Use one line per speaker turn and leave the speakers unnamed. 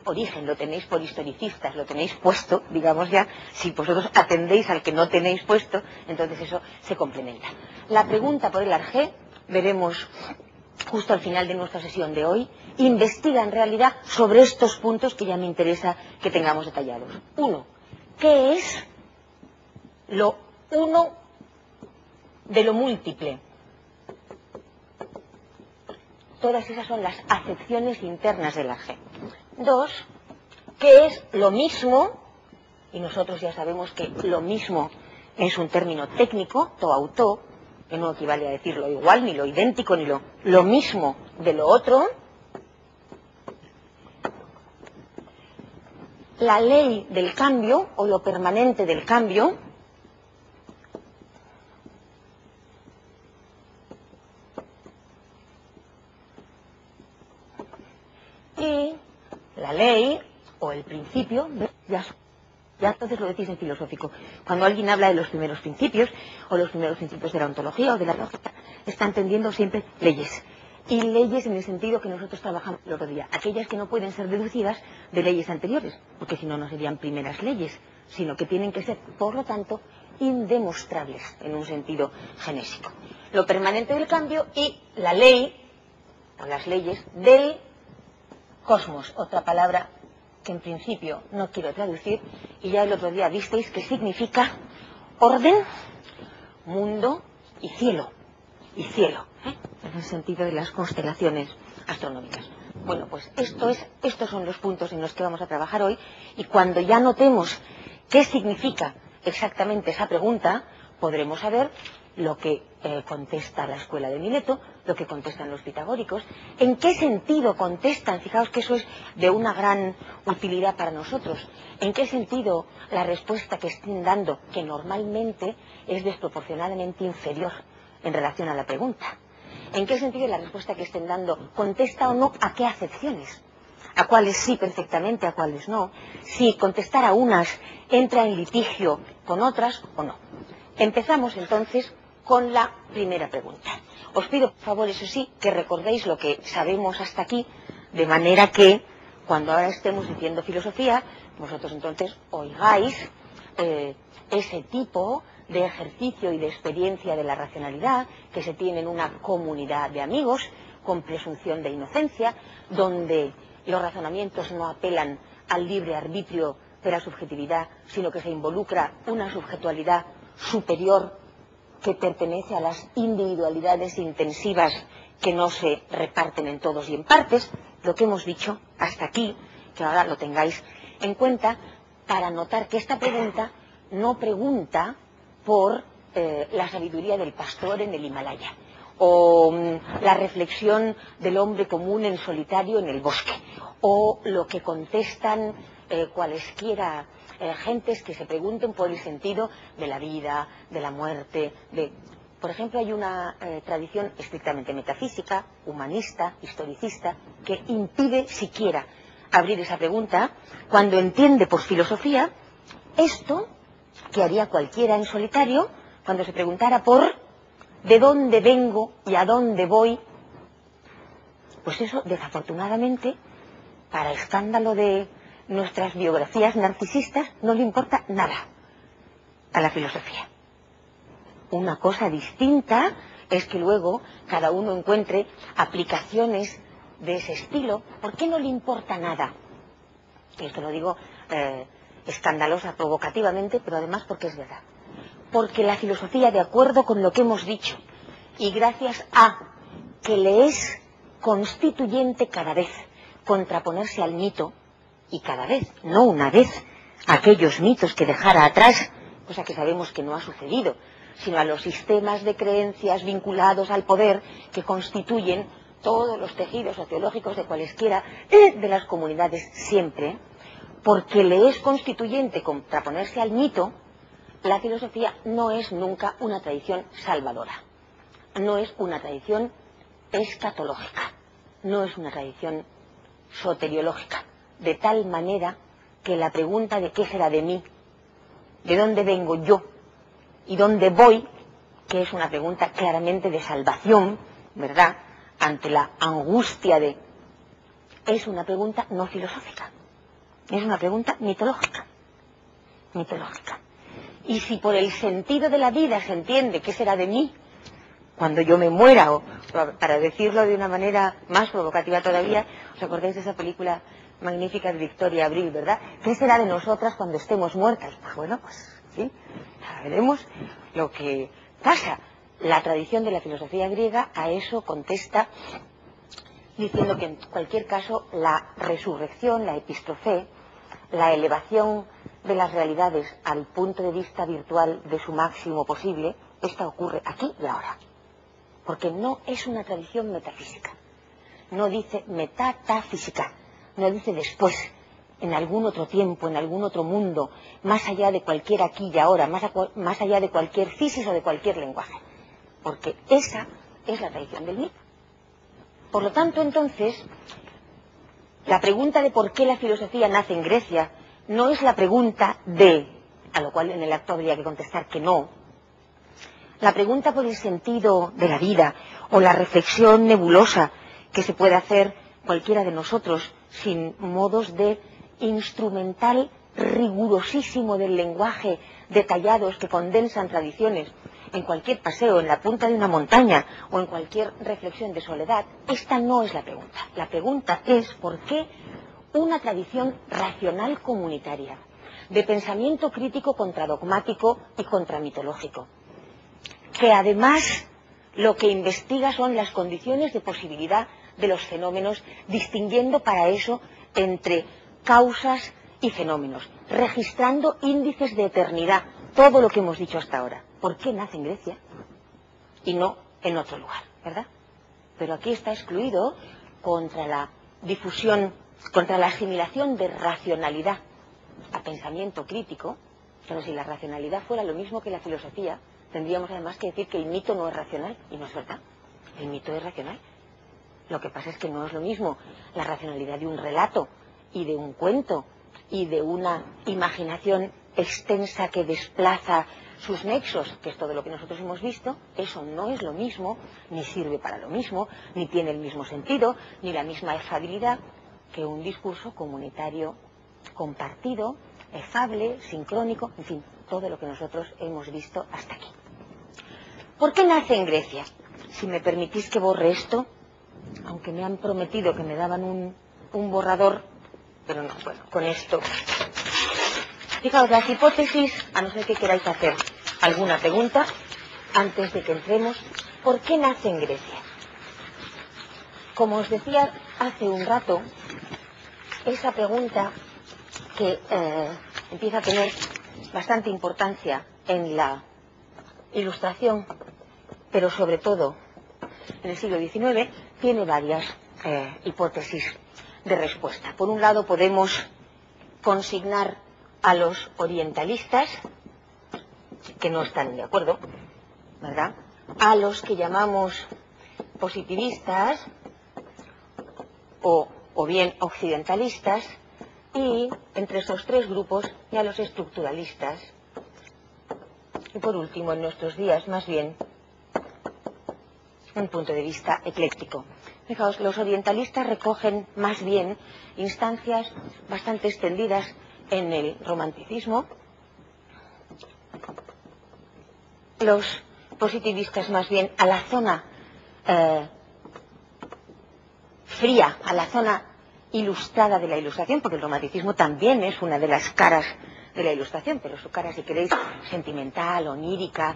origen, lo tenéis por historicistas, lo tenéis puesto, digamos ya, si vosotros atendéis al que no tenéis puesto, entonces eso se complementa. La pregunta por el Arjé, veremos justo al final de nuestra sesión de hoy, investiga en realidad sobre estos puntos que ya me interesa que tengamos detallados. Uno, ¿qué es lo uno de lo múltiple? Todas esas son las acepciones internas del Arjé. Dos, ¿qué es lo mismo? Y nosotros ya sabemos que lo mismo es un término técnico, to auto, que no equivale a decir lo igual, ni lo idéntico, ni lo mismo de lo otro. La ley del cambio, o lo permanente del cambio. Y la ley, o el principio, ya entonces lo decís en filosófico. Cuando alguien habla de los primeros principios, o los primeros principios de la ontología o de la lógica, está entendiendo siempre leyes. Y leyes en el sentido que nosotros trabajamos el otro día. Aquellas que no pueden ser deducidas de leyes anteriores, porque si no, no serían primeras leyes, sino que tienen que ser, por lo tanto, indemostrables en un sentido genésico. Lo permanente del cambio y la ley, o las leyes, del cosmos, otra palabra que en principio no quiero traducir, y ya el otro día visteis que significa orden, mundo y cielo, en el sentido de las constelaciones astronómicas. Bueno, pues estos son los puntos en los que vamos a trabajar hoy, y cuando ya notemos qué significa exactamente esa pregunta, podremos saber lo que contesta la escuela de Mileto, lo que contestan los pitagóricos, en qué sentido contestan, fijaos que eso es de una gran utilidad para nosotros, en qué sentido la respuesta que estén dando, que normalmente es desproporcionadamente inferior en relación a la pregunta, en qué sentido la respuesta que estén dando contesta o no a qué acepciones, a cuáles sí perfectamente, a cuáles no, si contestar a unas entra en litigio con otras o no. Empezamos entonces con la primera pregunta. Os pido, por favor, eso sí, que recordéis lo que sabemos hasta aquí, de manera que cuando ahora estemos diciendo filosofía, vosotros entonces oigáis ese tipo de ejercicio y de experiencia de la racionalidad que se tiene en una comunidad de amigos con presunción de inocencia, donde los razonamientos no apelan al libre arbitrio de la subjetividad, sino que se involucra una subjetualidad superior que pertenece a las individualidades intensivas que no se reparten en todos y en partes. Lo que hemos dicho hasta aquí, que ahora lo tengáis en cuenta, para notar que esta pregunta no pregunta por la sabiduría del pastor en el Himalaya, o la reflexión del hombre común en solitario en el bosque, o lo que contestan cualesquiera gentes que se pregunten por el sentido de la vida, de la muerte, Por ejemplo, hay una tradición estrictamente metafísica, humanista, historicista, que impide siquiera abrir esa pregunta cuando entiende por filosofía esto que haría cualquiera en solitario cuando se preguntara por ¿de dónde vengo y a dónde voy? Pues eso, desafortunadamente, para escándalo de nuestras biografías narcisistas, no le importa nada a la filosofía. Una cosa distinta es que luego cada uno encuentre aplicaciones de ese estilo. ¿Por qué no le importa nada? Y esto lo digo escandalosa, provocativamente, pero además porque es verdad. Porque la filosofía, de acuerdo con lo que hemos dicho, y gracias a que le es constituyente cada vez contraponerse al mito, y cada vez, no una vez, aquellos mitos que dejara atrás, cosa que sabemos que no ha sucedido, sino a los sistemas de creencias vinculados al poder que constituyen todos los tejidos sociológicos de cualesquiera de las comunidades siempre, porque le es constituyente contraponerse al mito. La filosofía no es nunca una tradición salvadora, no es una tradición escatológica, no es una tradición soteriológica, de tal manera que la pregunta de qué será de mí, de dónde vengo yo y dónde voy, que es una pregunta claramente de salvación, ¿verdad?, ante la angustia es una pregunta no filosófica. Es una pregunta mitológica. Mitológica. Y si por el sentido de la vida se entiende qué será de mí cuando yo me muera, o para decirlo de una manera más provocativa todavía, ¿os acordáis de esa película magnífica de Victoria Abril, verdad? ¿Qué será de nosotras cuando estemos muertas? Pues bueno, pues sí, ya veremos lo que pasa. La tradición de la filosofía griega a eso contesta diciendo que en cualquier caso la resurrección, la epistofé, la elevación de las realidades al punto de vista virtual de su máximo posible, esta ocurre aquí y ahora. Porque no es una tradición metafísica. No dice metatafísica, no dice después, en algún otro tiempo, en algún otro mundo, más allá de cualquier aquí y ahora, más allá de cualquier fisis o de cualquier lenguaje. Porque esa es la tradición del mito. Por lo tanto, entonces, la pregunta de por qué la filosofía nace en Grecia no es la pregunta de, a lo cual en el acto habría que contestar que no. La pregunta por el sentido de la vida o la reflexión nebulosa que se puede hacer cualquiera de nosotros sin modos de instrumental rigurosísimo del lenguaje detallados que condensan tradiciones en cualquier paseo, en la punta de una montaña o en cualquier reflexión de soledad, esta no es la pregunta. La pregunta es por qué una tradición racional comunitaria, de pensamiento crítico contradogmático y contramitológico, que además lo que investiga son las condiciones de posibilidad de los fenómenos, distinguiendo para eso entre causas y fenómenos, registrando índices de eternidad, todo lo que hemos dicho hasta ahora. ¿Por qué nace en Grecia y no en otro lugar, verdad? Pero aquí está excluido contra la difusión, contra la asimilación de racionalidad a pensamiento crítico. Pero si la racionalidad fuera lo mismo que la filosofía, tendríamos además que decir que el mito no es racional, y no es verdad. El mito es racional. Lo que pasa es que no es lo mismo la racionalidad de un relato y de un cuento y de una imaginación extensa que desplaza sus nexos, que es todo lo que nosotros hemos visto. Eso no es lo mismo, ni sirve para lo mismo, ni tiene el mismo sentido, ni la misma efabilidad que un discurso comunitario compartido, efable, sincrónico, en fin, todo lo que nosotros hemos visto hasta aquí. ¿Por qué nace en Grecia? Si me permitís que borre esto, aunque me han prometido que me daban un borrador, pero no, bueno, con esto. Fijaos, las hipótesis, a no ser que queráis hacer alguna pregunta, antes de que entremos, ¿por qué nace en Grecia? Como os decía hace un rato, esa pregunta que empieza a tener bastante importancia en la Ilustración, pero sobre todo en el siglo XIX, tiene varias hipótesis de respuesta. Por un lado, podemos consignar a los orientalistas, que no están de acuerdo, ¿verdad?, a los que llamamos positivistas o bien occidentalistas, y entre esos tres grupos y a los estructuralistas, y por último en nuestros días más bien un punto de vista ecléctico. Fijaos, los orientalistas recogen más bien instancias bastante extendidas en el romanticismo, los positivistas más bien a la zona fría, a la zona ilustrada de la Ilustración, porque el romanticismo también es una de las caras de la Ilustración, pero su cara, si queréis, sentimental, onírica,